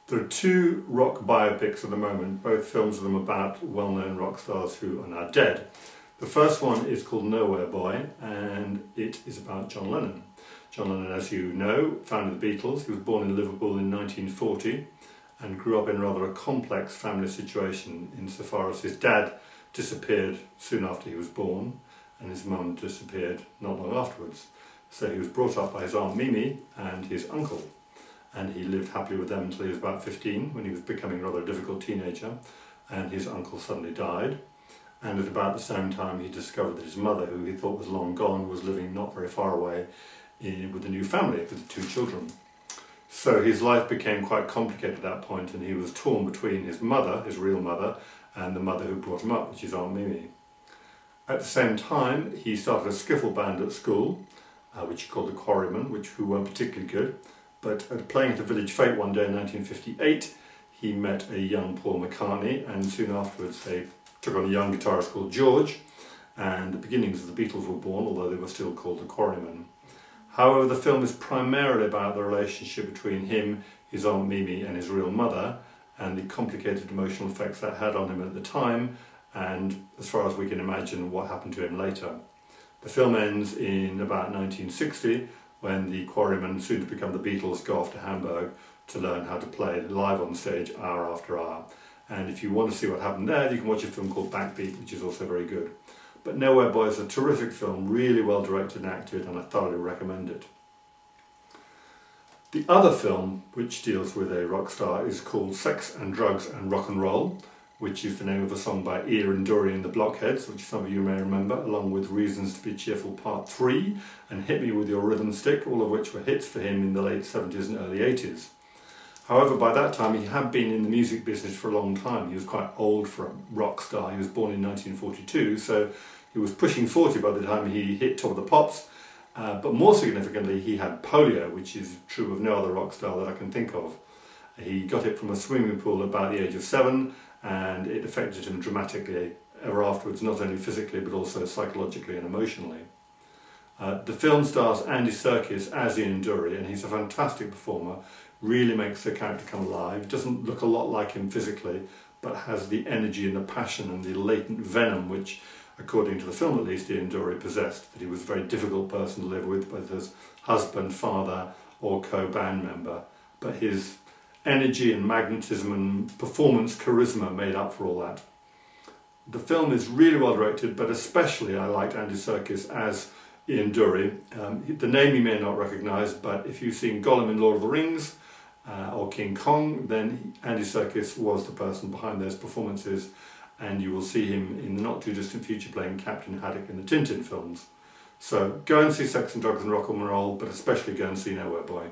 There are two rock biopics at the moment, both films of them about well-known rock stars who are now dead. The first one is called Nowhere Boy, and it is about John Lennon. John Lennon, as you know, founded the Beatles. He was born in Liverpool in 1940 and grew up in rather a complex family situation insofar as his dad disappeared soon after he was born and his mum disappeared not long afterwards. So he was brought up by his Aunt Mimi and his uncle. And he lived happily with them until he was about 15, when he was becoming rather a difficult teenager, and his uncle suddenly died. And at about the same time he discovered that his mother, who he thought was long gone, was living not very far away with a new family, with 2 children. So his life became quite complicated at that point, and he was torn between his mother, his real mother, and the mother who brought him up, which is Aunt Mimi. At the same time, he started a skiffle band at school, which he called the Quarrymen, who weren't particularly good. But playing at the Village Fete one day in 1958, he met a young Paul McCartney, and soon afterwards they took on a young guitarist called George, and the beginnings of the Beatles were born, although they were still called the Quarrymen. However, the film is primarily about the relationship between him, his Aunt Mimi and his real mother, and the complicated emotional effects that had on him at the time, and as far as we can imagine, what happened to him later. The film ends in about 1960, when the Quarrymen, soon to become the Beatles, go off to Hamburg to learn how to play live on stage hour after hour. And if you want to see what happened there, you can watch a film called Backbeat, which is also very good. But Nowhere Boy is a terrific film, really well directed and acted, and I thoroughly recommend it. The other film, which deals with a rock star, is called Sex and Drugs and Rock and Roll, which is the name of a song by Ian Dury and the Blockheads, which some of you may remember, along with Reasons to be Cheerful Part 3 and Hit Me With Your Rhythm Stick, all of which were hits for him in the late 70s and early 80s. However, by that time he had been in the music business for a long time. He was quite old for a rock star. He was born in 1942, so he was pushing 40 by the time he hit Top of the Pops. But more significantly, he had polio, which is true of no other rock star that I can think of. He got it from a swimming pool about the age of 7, and it affected him dramatically ever afterwards, not only physically but also psychologically and emotionally. The film stars Andy Serkis as Ian Dury, and he's a fantastic performer, really makes the character come alive. Doesn't look a lot like him physically, but has the energy and the passion and the latent venom which, according to the film at least, Ian Dury possessed, that he was a very difficult person to live with, whether as husband, father or co-band member. But his energy and magnetism and performance charisma made up for all that. The film is really well directed, but especially I liked Andy Serkis as Ian Dury. The name you may not recognise, but if you've seen Gollum in Lord of the Rings or King Kong, then Andy Serkis was the person behind those performances, and you will see him in the not too distant future playing Captain Haddock in the Tintin films. So go and see Sex and Drugs and Rock and Roll, but especially go and see Nowhere Boy.